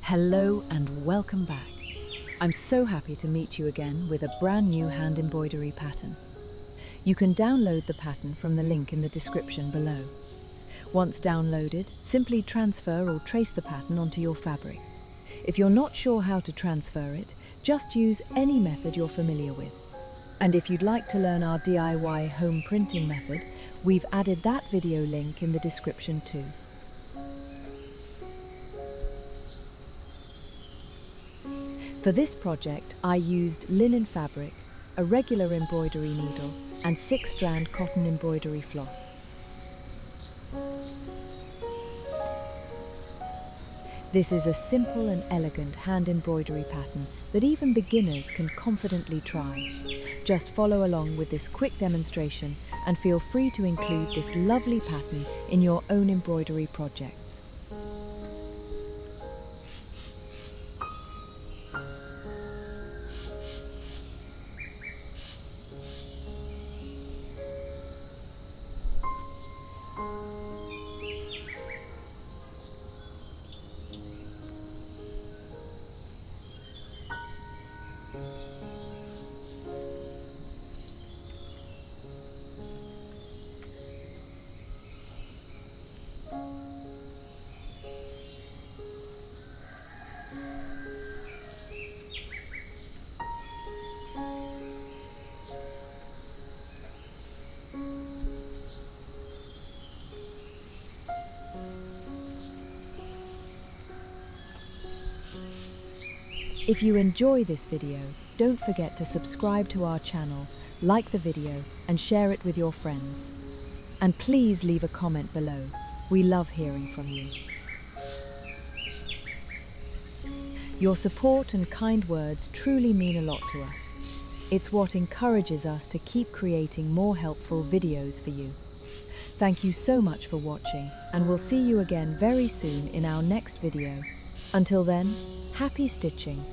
Hello and welcome back. I'm so happy to meet you again with a brand new hand embroidery pattern. You can download the pattern from the link in the description below. Once downloaded, simply transfer or trace the pattern onto your fabric. If you're not sure how to transfer it, just use any method you're familiar with. And if you'd like to learn our DIY home printing method, we've added that video link in the description too. For this project, I used linen fabric, a regular embroidery needle, and 6-strand cotton embroidery floss. This is a simple and elegant hand embroidery pattern that even beginners can confidently try. Just follow along with this quick demonstration and feel free to include this lovely pattern in your own embroidery projects. If you enjoy this video, don't forget to subscribe to our channel, like the video, and share it with your friends. And please leave a comment below. We love hearing from you. Your support and kind words truly mean a lot to us. It's what encourages us to keep creating more helpful videos for you. Thank you so much for watching, and we'll see you again very soon in our next video. Until then, happy stitching!